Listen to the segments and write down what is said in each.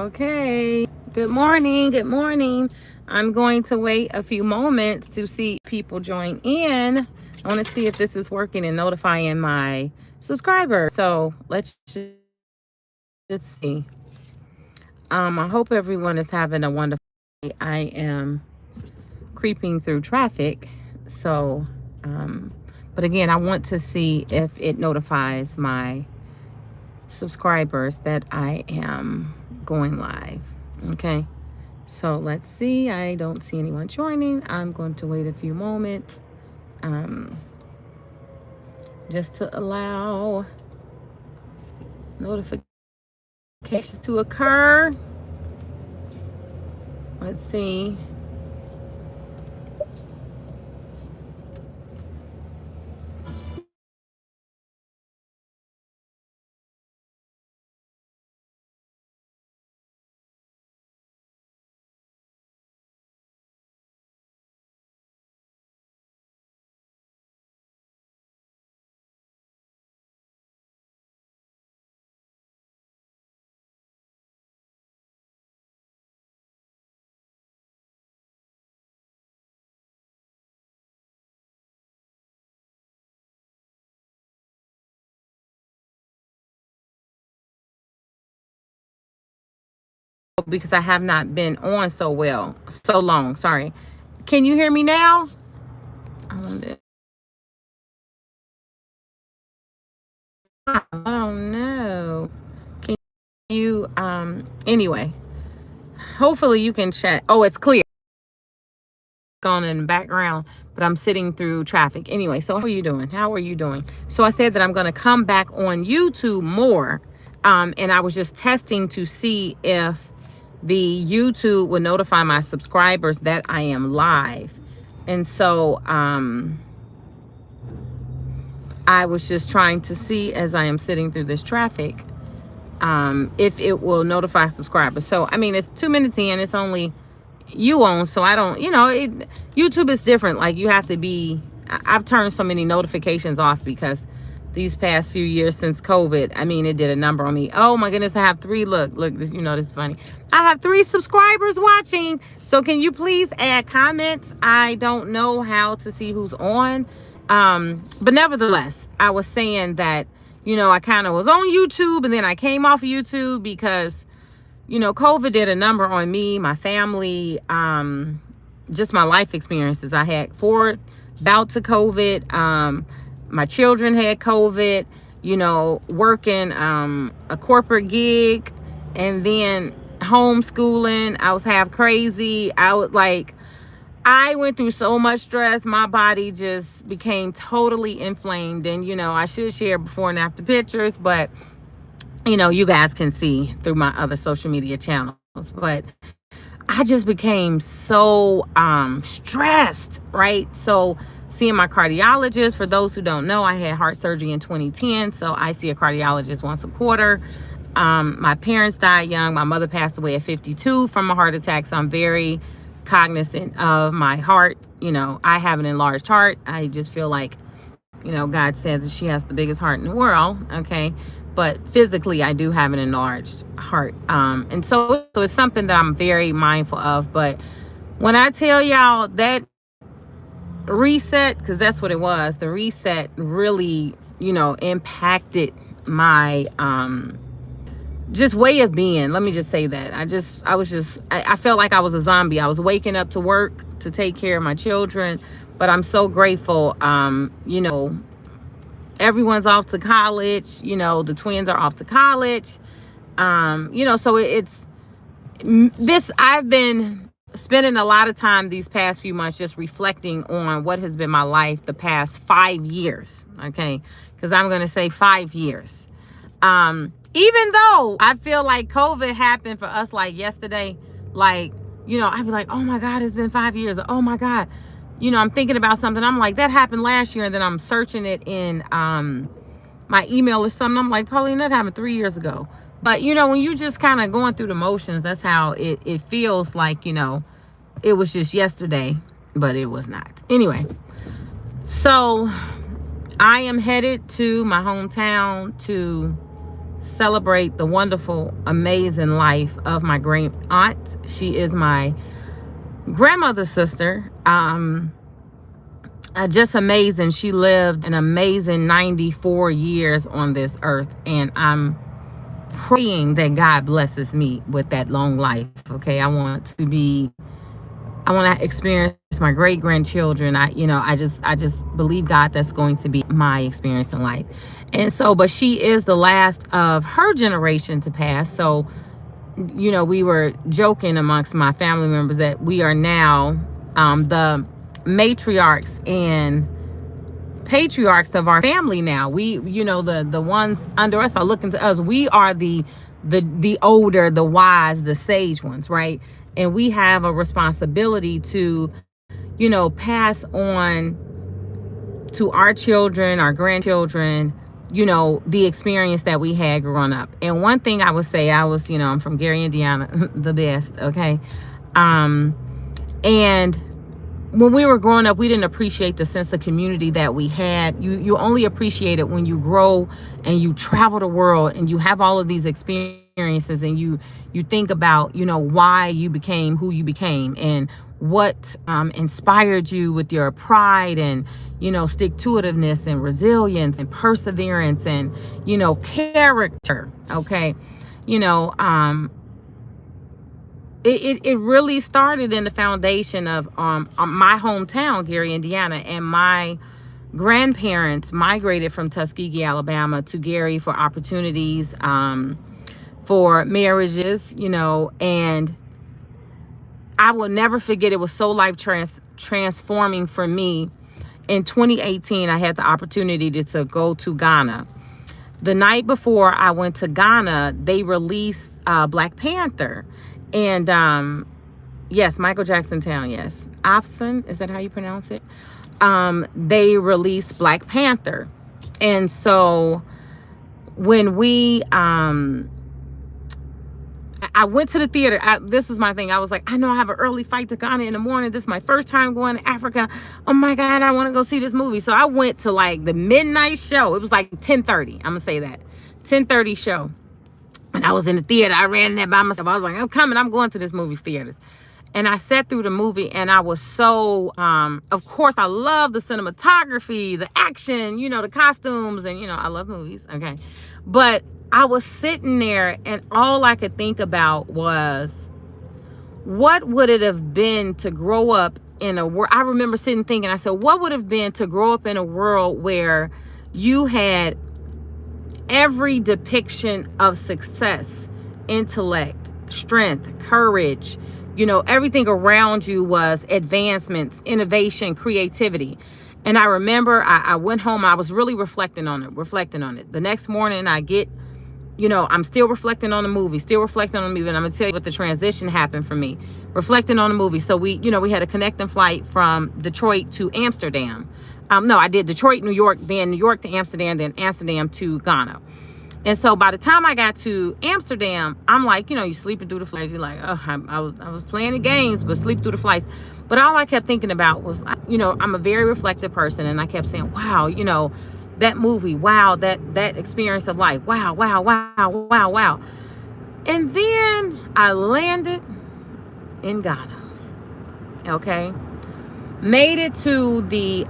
Okay. Good morning. Good morning. I'm going to wait a few moments to see people join in. I want to see if this is working and notifying my subscribers. So let's just see. I hope everyone is having a wonderful day. I am creeping through traffic. So, but again, I want to see if it notifies my subscribers that I am going live. Okay. So let's see. I don't see anyone joining. I'm going to wait a few moments just to allow notifications to occur. Let's see. Because I have not been on so long. Sorry. Can you hear me now? I don't know. Can you anyway, hopefully you can chat. Oh, it's clear on in the background, but I'm sitting through traffic. Anyway, so how are you doing? So I said that I'm going to come back on YouTube more. And I was just testing to see if the YouTube would notify my subscribers that I am live. And so I was just trying to see, as I am sitting through this traffic, if it will notify subscribers. So, I mean, it's 2 minutes in, it's only you on, so I don't, YouTube is different. Like, you have to be, I've turned so many notifications off because these past few years since COVID, I mean, it did a number on me. Oh my goodness, I have 3, look, this, this is funny. I have 3 subscribers watching. So can you please add comments? I don't know how to see who's on. But nevertheless, I was saying that, I kind of was on YouTube and then I came off of YouTube because COVID did a number on me, my family, just my life experiences. I had 4 bouts of COVID. My children had COVID, working a corporate gig and then homeschooling. I was half crazy. I went through so much stress. My body just became totally inflamed. And, I should share before and after pictures, but you guys can see through my other social media channels, but I just became so stressed, right? So seeing my cardiologist, for those who don't know, I had heart surgery in 2010. So I see a cardiologist once a quarter. My parents died young. My mother passed away at 52 from a heart attack. So I'm very cognizant of my heart. I have an enlarged heart. I just feel like, God says that she has the biggest heart in the world. Okay. But physically, I do have an enlarged heart. And so it's something that I'm very mindful of. But when I tell y'all that reset, because that's what it was, the reset really, impacted my just way of being. Let me just say that. I felt like I was a zombie. I was waking up to work to take care of my children. But I'm so grateful, everyone's off to college, the twins are off to college. So it's this, I've been spending a lot of time these past few months just reflecting on what has been my life the past 5 years. Okay. Cause I'm going to say 5 years. Even though I feel like COVID happened for us like yesterday, I'd be like, oh my God, it's been 5 years. Oh my God. I'm thinking about something. I'm like, that happened last year. And then I'm searching it in my email or something. I'm like, Paulina, that happened 3 years ago. But, when you just kind of going through the motions, that's how it feels like, it was just yesterday, but it was not. Anyway, so I am headed to my hometown to celebrate the wonderful, amazing life of my great aunt. She is my grandmother's sister. Just amazing. She lived an amazing 94 years on this earth, and I'm praying that God blesses me with that long life. Okay, I want to experience my great grandchildren. I just believe God that's going to be my experience in life. And so, but she is the last of her generation to pass. So, we were joking amongst my family members that we are now the matriarchs and patriarchs of our family now. We, the ones under us are looking to us. We are the older, the wise, the sage ones, right? And we have a responsibility to, pass on to our children, our grandchildren, the experience that we had growing up. And one thing I would say, I'm from Gary, Indiana, the best, okay? And when we were growing up, we didn't appreciate the sense of community that we had. You only appreciate it when you grow and you travel the world and you have all of these experiences, and you think about, why you became who you became, and what inspired you with your pride and, stick-to-itiveness and resilience and perseverance and, character. Okay. It really started in the foundation of my hometown, Gary, Indiana, and my grandparents migrated from Tuskegee, Alabama to Gary for opportunities, for marriages, and I will never forget, it was so life transforming for me. In 2018, I had the opportunity to go to Ghana. The night before I went to Ghana, they released Black Panther. And yes, Michael Jackson Town, yes. Afson, is that how you pronounce it? They released Black Panther. And so when I went to the theater. This was my thing. I was like, I know I have an early flight to Ghana in the morning. This is my first time going to Africa. Oh my God, I want to go see this movie. So I went to like the midnight show. It was like 10:30. I'm going to say that. 10:30 show. And I was in the theater. I ran there by myself. I was like, I'm coming. I'm going to this movie theaters. And I sat through the movie, and I was so, of course, I love the cinematography, the action, the costumes, and, I love movies. Okay. But I was sitting there, and all I could think about was, what would it have been to grow up in a world? I remember sitting thinking, I said, what would have been to grow up in a world where you had every depiction of success, intellect, strength, courage, everything around you was advancements, innovation, creativity. And I remember I went home, I was really reflecting on it. The next morning I get, I'm still reflecting on the movie, and I'm going to tell you what the transition happened for me. Reflecting on the movie. So we had a connecting flight from Detroit to Amsterdam. No, I did Detroit, New York, then New York to Amsterdam, then Amsterdam to Ghana. And so by the time I got to Amsterdam, I'm like, you sleeping through the flights. You're like, oh, I was playing the games, but sleep through the flights. But all I kept thinking about was, I'm a very reflective person. And I kept saying, wow, that movie, wow, that experience of life, wow, wow, wow, wow, wow. And then I landed in Ghana, okay? Made it to the,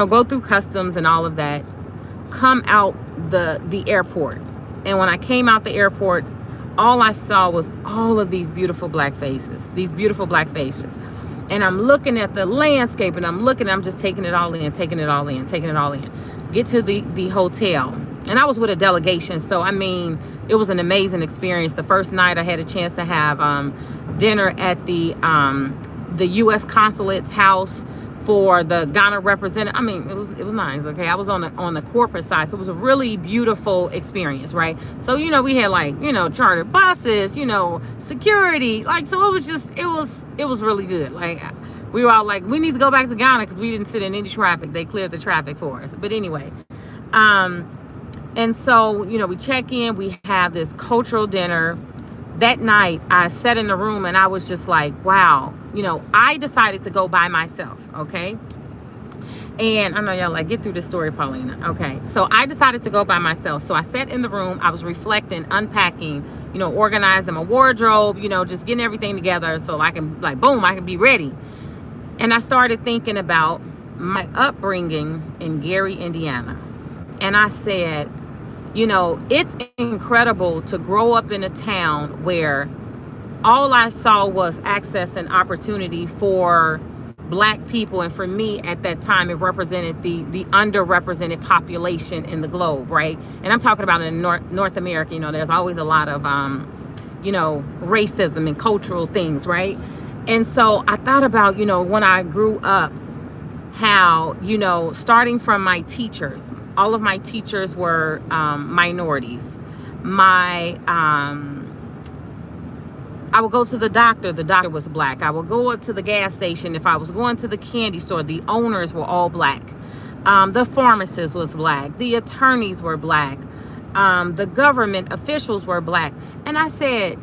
go through customs and all of that, come out the airport. And when I came out the airport, all I saw was all of these beautiful black faces, And I'm looking at the landscape, and I'm just taking it all in. Get to the hotel. And I was with a delegation. So, it was an amazing experience. The first night I had a chance to have dinner at the U.S. consulate's house for the Ghana representative. It was nice. Okay. I was on the corporate side. So it was a really beautiful experience. Right. So, we had chartered buses, security, so it was really good. We were all like, we need to go back to Ghana because we didn't sit in any traffic. They cleared the traffic for us. But anyway, and so, we check in, we have this cultural dinner. That night I sat in the room, and I was just like, wow, I decided to go by myself. Okay. And I know y'all like, get through this story, Paulina. Okay. So I decided to go by myself. So I sat in the room. I was reflecting, unpacking, organizing my wardrobe, just getting everything together so I can, like, boom, I can be ready. And I started thinking about my upbringing in Gary, Indiana. And I said, it's incredible to grow up in a town where all I saw was access and opportunity for Black people. And for me at that time, it represented the underrepresented population in the globe, right? And I'm talking about in North America. There's always a lot of racism and cultural things, right? And so I thought about, when I grew up, how, starting from my teachers, all of my teachers were minorities. I would go to the doctor was Black. I would go up to the gas station. If I was going to the candy store, the owners were all Black. The pharmacist was Black. The attorneys were Black. The government officials were Black. And I said,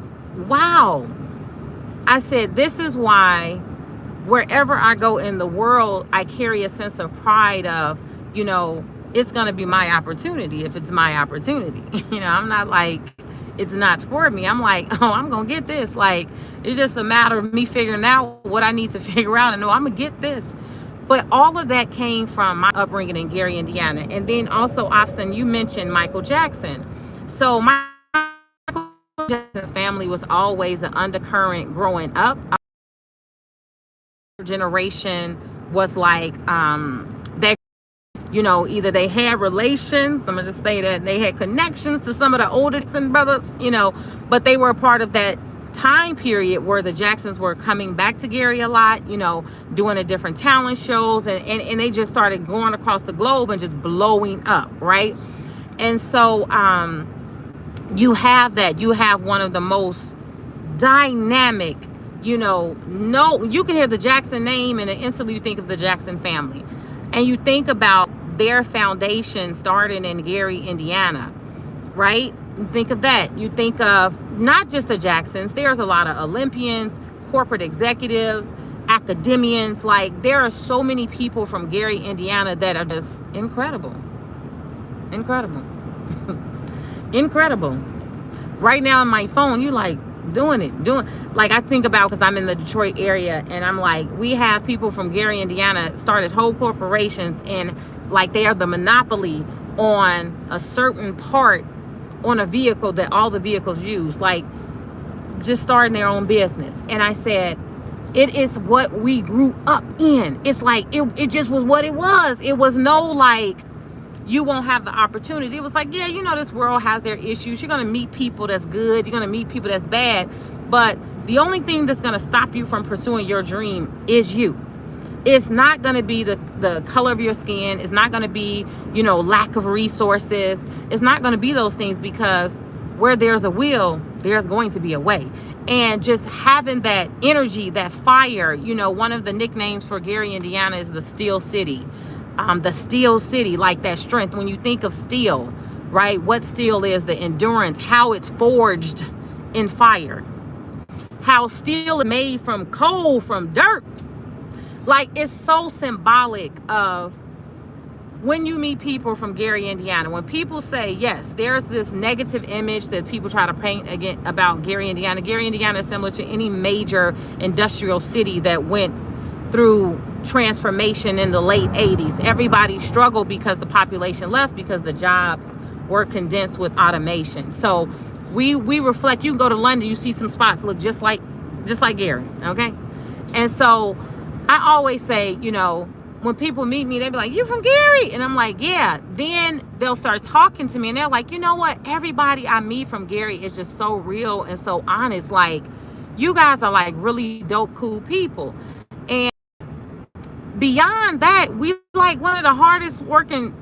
wow. I said, this is why wherever I go in the world, I carry a sense of pride of, it's going to be my opportunity if it's my opportunity. I'm not like, it's not for me. I'm like, oh, I'm going to get this. Like, it's just a matter of me figuring out what I need to figure out and know I'm going to get this. But all of that came from my upbringing in Gary, Indiana. And then also, Afsan, you mentioned Michael Jackson. So Michael Jackson's family was always an undercurrent growing up. Our generation was like, that. Either they had relations, I'm going to just say that they had connections to some of the older brothers, but they were a part of that time period where the Jacksons were coming back to Gary a lot, doing the different talent shows, and they just started going across the globe and just blowing up, right? And so you have one of the most dynamic, you can hear the Jackson name and instantly you think of the Jackson family. And you think about their foundation starting in Gary, Indiana, right? You think of that. You think of not just the Jacksons. There's a lot of Olympians, corporate executives, academians. Like, there are so many people from Gary, Indiana that are just incredible. Incredible. Incredible. Right now on my phone, you like, like, I think about, because I'm in the Detroit area, and I'm like, we have people from Gary, Indiana started whole corporations, and like they are the monopoly on a certain part on a vehicle that all the vehicles use, like just starting their own business. And I said, it is what we grew up in. It's like it just was what it was. It was no like, you won't have the opportunity. It was like, yeah, this world has their issues. You're going to meet people that's good. You're going to meet people that's bad. But the only thing that's going to stop you from pursuing your dream is you. It's not going to be the color of your skin. It's not going to be, lack of resources. It's not going to be those things, because where there's a will, there's going to be a way. And just having that energy, that fire, one of the nicknames for Gary, Indiana is the Steel City. The Steel City, like that strength. When you think of steel, right? What steel is, the endurance, how it's forged in fire, how steel is made from coal, from dirt. Like, it's so symbolic of when you meet people from Gary, Indiana. When people say, yes, there's this negative image that people try to paint again about Gary, Indiana. Gary, Indiana is similar to any major industrial city that went through transformation in the late 80s. Everybody struggled because the population left, because the jobs were condensed with automation. So we reflect. You can go to London, you see some spots look just like Gary, okay? And so I always say, when people meet me, they be like, you from Gary? And I'm like, yeah. Then they'll start talking to me and they're like, you know what? Everybody I meet from Gary is just so real and so honest. Like, you guys are like really dope, cool people. And beyond that, we like one of the hardest working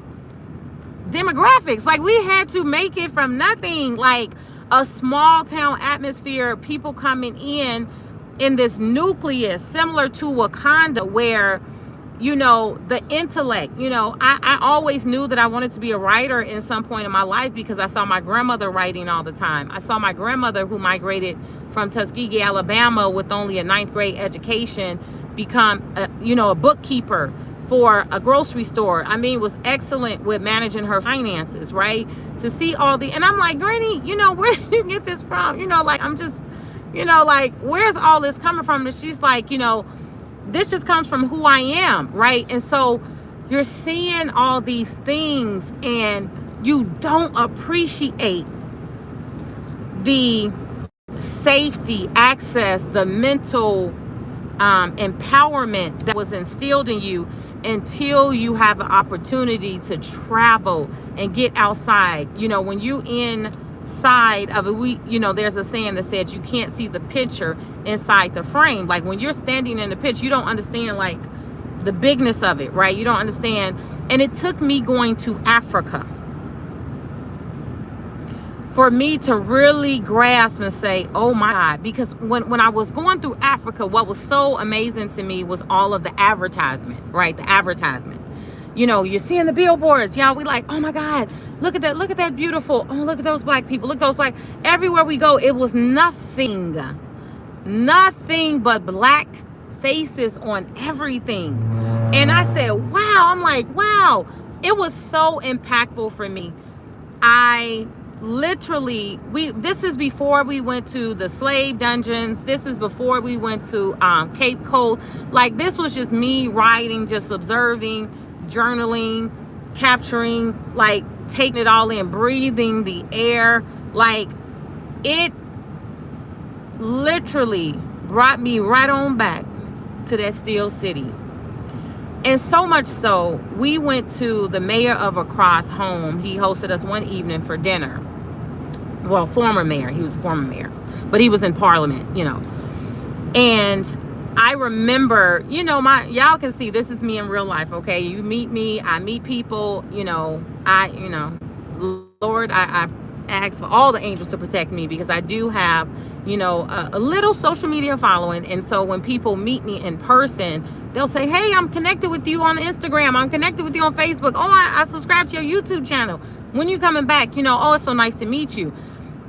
demographics. Like, we had to make it from nothing, like a small town atmosphere, people coming in this nucleus similar to Wakanda, where the intellect, I always knew that I wanted to be a writer in some point in my life, because I saw my grandmother writing all the time. I saw my grandmother, who migrated from Tuskegee, Alabama with only a 9th grade education, become a bookkeeper for a grocery store. I mean, was excellent with managing her finances, right? To see all the, and I'm like, Granny, where did you get this from? Like, I'm just, like, where's all this coming from? And she's like, this just comes from who I am, right? And so you're seeing all these things and you don't appreciate the safety, access, the mental empowerment that was instilled in you until you have an opportunity to travel and get outside. When you inside of it, there's a saying that says you can't see the picture inside the frame. Like when you're standing in the picture, you don't understand like the bigness of it, right? You don't understand. And it took me going to Africa for me to really grasp and say, oh my God, because when I was going through Africa, what was so amazing to me was all of the advertisement, right? The advertisement. You're seeing the billboards. Y'all, we like, oh my God, look at that beautiful, oh, look at those black people, look at those black, everywhere we go, it was nothing but black faces on everything. And I said, wow, I'm like, wow, it was so impactful for me. I literally, this is before we went to the slave dungeons. This is before we went to Cape Coast. Like, this was just me writing, just observing, journaling, capturing, like taking it all in, breathing the air. Like, it literally brought me right on back to that still city. And so much so, we went to the mayor of Accra's home. He hosted us one evening for dinner. Well, former mayor. He was a former mayor. But he was in parliament, And I remember, y'all can see this is me in real life, okay? You meet me, I meet people, Lord, I ask for all the angels to protect me because I do have, a little social media following. And so when people meet me in person, they'll say, hey, I'm connected with you on Instagram. I'm connected with you on Facebook. Oh, I subscribe to your YouTube channel. When you coming back, oh, it's so nice to meet you.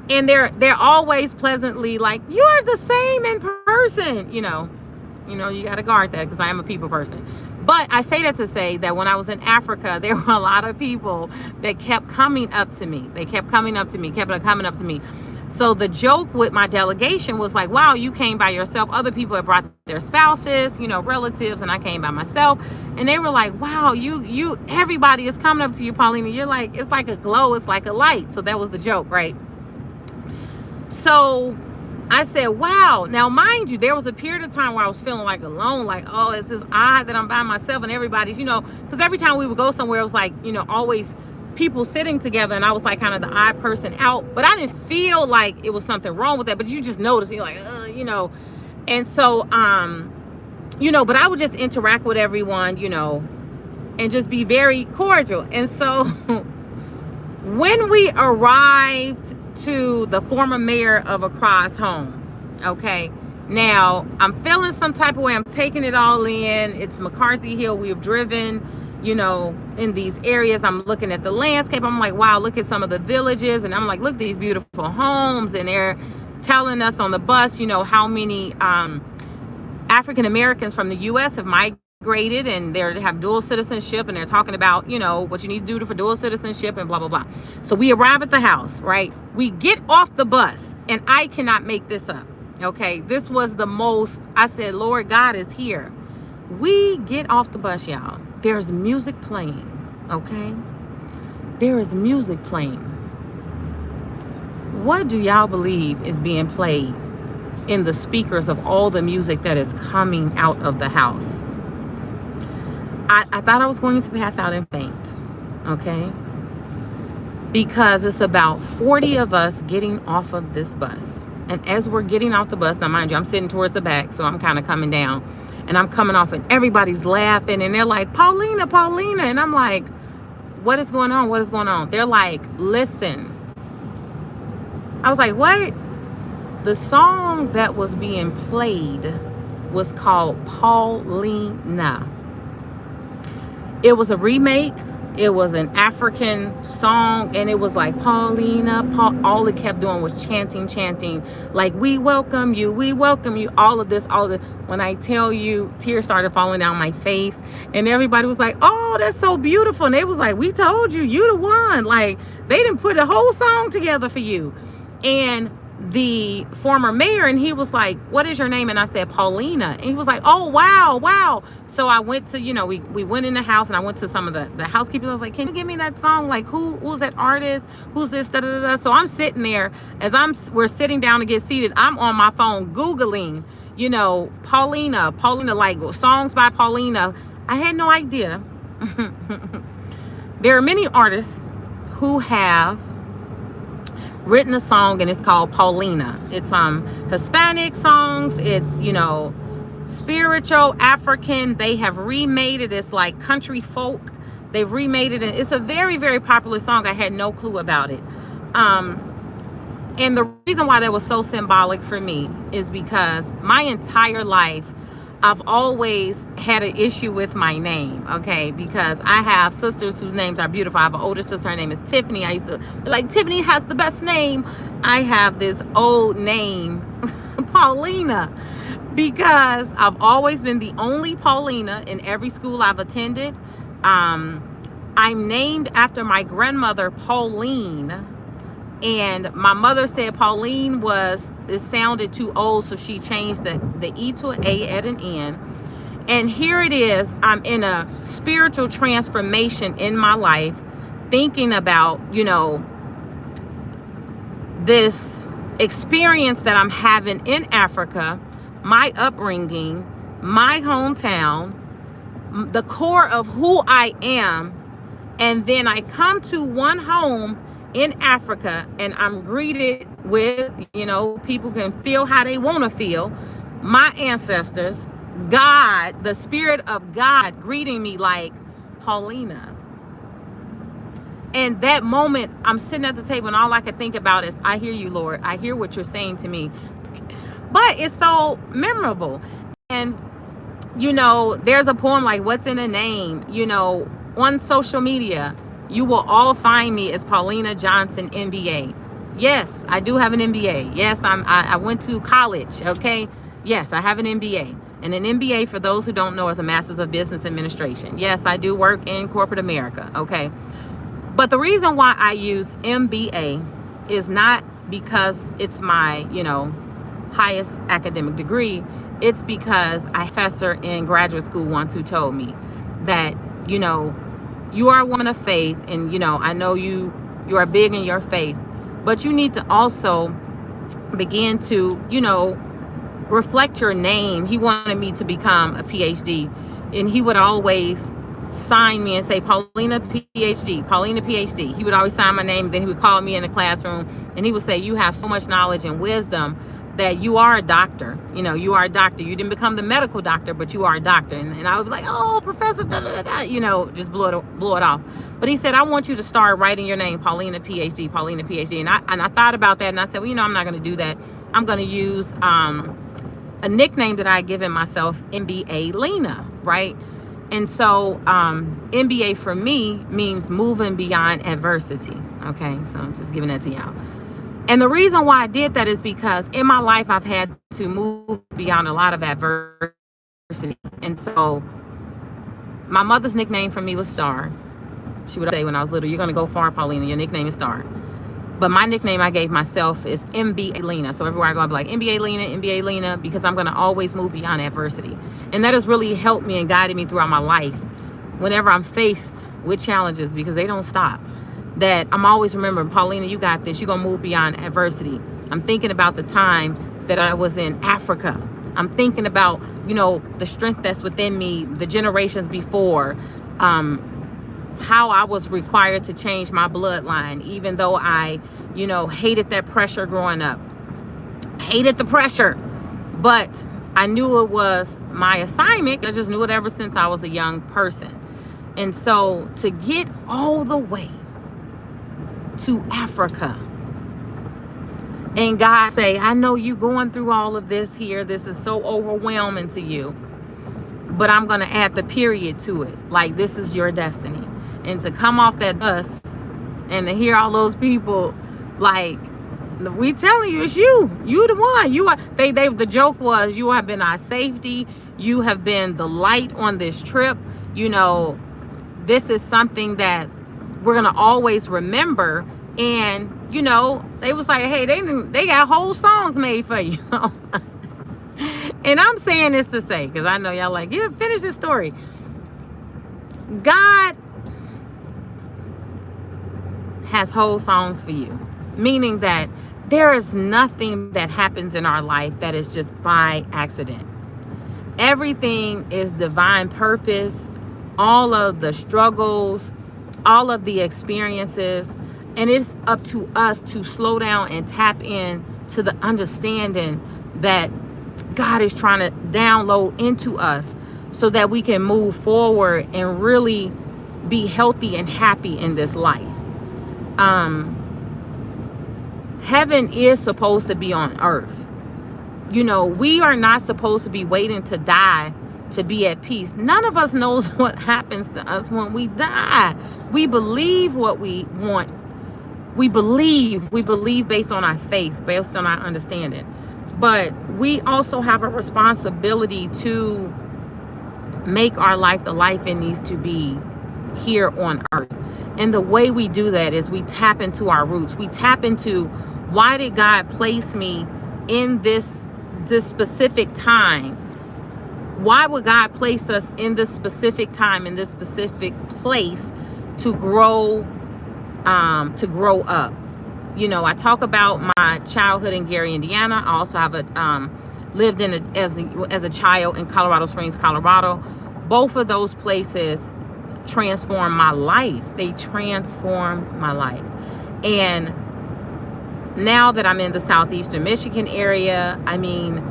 And they're always pleasantly like, you're the same in person, you got to guard that because I am a people person. But I say that to say that when I was in Africa, there were a lot of people that kept coming up to me. They kept coming up to me. So the joke with my delegation was like, wow, you came by yourself. Other people had brought their spouses, relatives, and I came by myself. And they were like, wow, you, everybody is coming up to you, Paulina. You're like, it's like a glow. It's like a light. So that was the joke, right? So I said, wow. Now, mind you, there was a period of time where I was feeling like alone, like, oh, it's this odd that I'm by myself and everybody's, because every time we would go somewhere, it was like, always people sitting together. And I was like kind of the odd person out, but I didn't feel like it was something wrong with that. But you just notice, you're like, And so, but I would just interact with everyone, and just be very cordial. And so when we arrived to the former mayor of Accra's home, okay, now I'm feeling some type of way. I'm taking it all in. It's McCarthy Hill. We've driven, in these areas. I'm looking at the landscape. I'm like, wow, look at some of the villages. And I'm like, look, these beautiful homes. And they're telling us on the bus, how many African Americans from the U.S. have migrated and they have dual citizenship. And they're talking about, what you need to do for dual citizenship and blah, blah, blah. So we arrive at the house, right? We get off the bus, and I cannot make this up. Okay, this was the most, I said, Lord, God is here. We get off the bus, y'all. There's music playing, okay? There is music playing. What do y'all believe is being played in the speakers of all the music that is coming out of the house? I thought I was going to pass out and faint, okay? Because it's about 40 of us getting off of this bus. And as we're getting off the bus, now mind you, I'm sitting towards the back, so I'm kind of coming down. And I'm coming off and everybody's laughing and they're like, Paulina, Paulina. And I'm like, what is going on? What is going on? They're like, listen. I was like, what? The song that was being played was called Paulina. It was a remake It was an African song, and it was like Paulina, all it kept doing was chanting, like we welcome you, all of this, all of this. When I tell you, tears started falling down my face, and everybody was like, oh, that's so beautiful. And they was like, we told you, you the one. Like, they didn't put a whole song together for you. And the former mayor, and he was like, what is your name? And I said, Paulina. And he was like, oh, wow. So I went to, we went in the house, and I went to some of the housekeepers. I was like, can you give me that song? Like, who's that artist? Who's this? Da, da, da, da. So I'm sitting there, we're sitting down to get seated. I'm on my phone Googling, Paulina, like songs by Paulina. I had no idea. There are many artists who have written a song, and it's called Paulina. It's Hispanic songs. It's spiritual, African. They have remade it. It's like country folk. They've remade it, and it's a very, very popular song. I had no clue about it. And the reason why that was so symbolic for me is because my entire life I've always had an issue with my name, okay? Because I have sisters whose names are beautiful. I have an older sister, her name is Tiffany. I used to be like, Tiffany has the best name. I have this old name, Paulina, because I've always been the only Paulina in every school I've attended. I'm named after my grandmother, Pauline. And my mother said Pauline it sounded too old, so she changed the E to an A at an N. And here it is, I'm in a spiritual transformation in my life, thinking about, this experience that I'm having in Africa, my upbringing, my hometown, the core of who I am. And then I come to one home in Africa, and I'm greeted with, people can feel how they want to feel. My ancestors, God, the Spirit of God greeting me like, Paulina. And that moment, I'm sitting at the table, and all I could think about is, I hear you, Lord. I hear what you're saying to me. But it's so memorable. And, there's a poem like, what's in a name? On social media, you will all find me as PaulinaJohnson MBA. Yes, I do have an MBA. Yes, I went to college, okay? Yes, I have an MBA. And an MBA, for those who don't know, is a Master's of Business Administration. Yes, I do work in corporate America, okay? But the reason why I use MBA is not because it's my, highest academic degree. It's because a professor in graduate school once who told me that, you are a woman of faith, and I know you are big in your faith, but you need to also begin to reflect your name. He wanted me to become a PhD, and he would always sign me and say, Paulina PhD, Paulina PhD. He would always sign my name, then he would call me in the classroom, and he would say, you have so much knowledge and wisdom that you are a doctor. You are a doctor. You didn't become the medical doctor, but you are a doctor. And I would be like, oh, professor, da, da, da, da, just blow it off. But he said, I want you to start writing your name, Paulina PhD, Paulina PhD. And I thought about that, and I said, well, I'm not going to do that. I'm going to use a nickname that I had given myself, MBA Lena, right? And so MBA for me means moving beyond adversity. Okay, so I'm just giving that to y'all. And the reason why I did that is because in my life, I've had to move beyond a lot of adversity. And so my mother's nickname for me was Star. She would say when I was little, you're going to go far, Paulina. Your nickname is Star. But my nickname I gave myself is MBA Lena. So everywhere I go, I'll be like, MBA Lena, because I'm going to always move beyond adversity. And that has really helped me and guided me throughout my life whenever I'm faced with challenges, because they don't stop. That I'm always remembering, Paulina, you got this. You're going to move beyond adversity. I'm thinking about the time that I was in Africa. I'm thinking about, the strength that's within me, the generations before, how I was required to change my bloodline, even though I, hated that pressure growing up. Hated the pressure. But I knew it was my assignment. I just knew it ever since I was a young person. And so to get all the way to Africa, and God say, I know you going through all of this here. This is so overwhelming to you, but I'm going to add the period to it. Like, this is your destiny. And to come off that bus and to hear all those people, like, we telling you, it's you the one. You are, the joke was, you have been our safety, you have been the light on this trip. You know, this is something that we're gonna always remember. And you know, they was like, hey, they got whole songs made for you. And I'm saying this to say, because I know y'all like, yeah, finish this story. God has whole songs for you, meaning that there is nothing that happens in our life that is just by accident. Everything is divine purpose, all of the struggles, all of the experiences, and it's up to us to slow down and tap in to the understanding that God is trying to download into us so that we can move forward and really be healthy and happy in this life. Heaven is supposed to be on earth. You know, we are not supposed to be waiting to die to be at peace. None of us knows what happens to us when we die. We believe what we want. We believe based on our faith, based on our understanding. But we also have a responsibility to make our life the life it needs to be here on earth. And the way we do that is we tap into our roots. We tap into, why did God place me in this specific time? Why would God place us in this specific time, in this specific place to grow up? You know, I talk about my childhood in Gary, Indiana. I also have lived as a child in Colorado Springs, Colorado. Both of those places transformed my life. They transformed my life. And now that I'm in the southeastern Michigan area, I mean,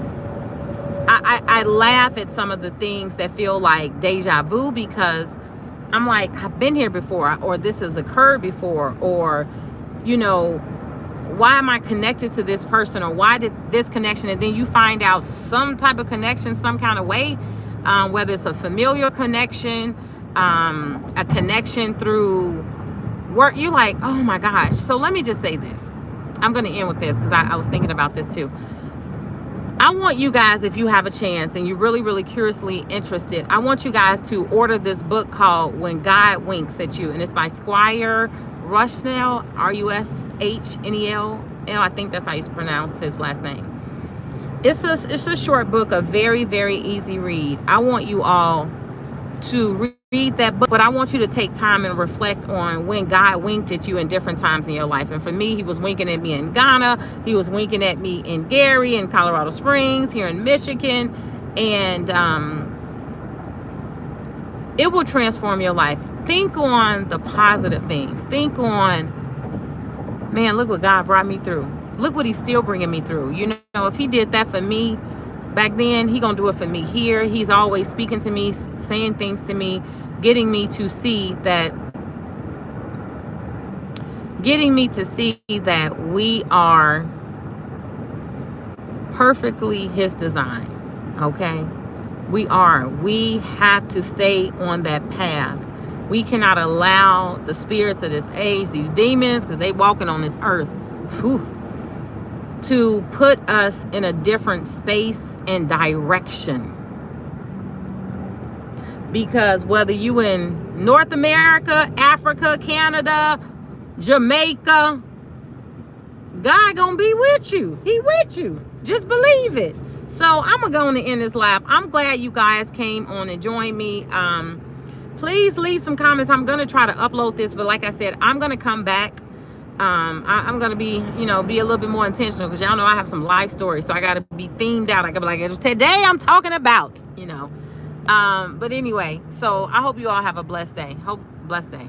I laugh at some of the things that feel like deja vu, because I'm like, I've been here before, or this has occurred before, or, you know, why am I connected to this person, or why did this connection? And then you find out some type of connection, some kind of way, whether it's a familial connection, a connection through work. You're like, oh my gosh. So let me just say this. I'm going to end with this, because I was thinking about this too. I want you guys, if you have a chance and you're really, really curiously interested, I want you guys to order this book called When God Winks at You. And it's by Squire Rushnell, Rushnell. I think that's how you pronounce his last name. It's a short book, a very, very easy read. I want you all to read that book, but I want you to take time and reflect on when God winked at you in different times in your life. And for me, he was winking at me in Ghana. He was winking at me in Gary, in Colorado Springs, here in Michigan. And it will transform your life. Think on the positive things. Think on, man, look what God brought me through. Look what he's still bringing me through. You know, if he did that for me back then, he gonna do it for me here. He's always speaking to me, saying things to me, getting me to see that we are perfectly his design. Okay, we have to stay on that path. We cannot allow the spirits of this age, these demons, because they walking on this earth, to put us in a different space and direction. Because whether you in North America, Africa, Canada, Jamaica, God gonna be with you. He with you. Just believe it. So I'm gonna go on and end this live. I'm glad you guys came on and joined me. Please leave some comments. I'm gonna try to upload this, but like I said, I'm gonna come back. I'm gonna be a little bit more intentional, because y'all know I have some life stories, so I gotta be themed out. I gotta be like, today I'm talking about, but anyway, so I hope you all have a blessed day. Blessed day.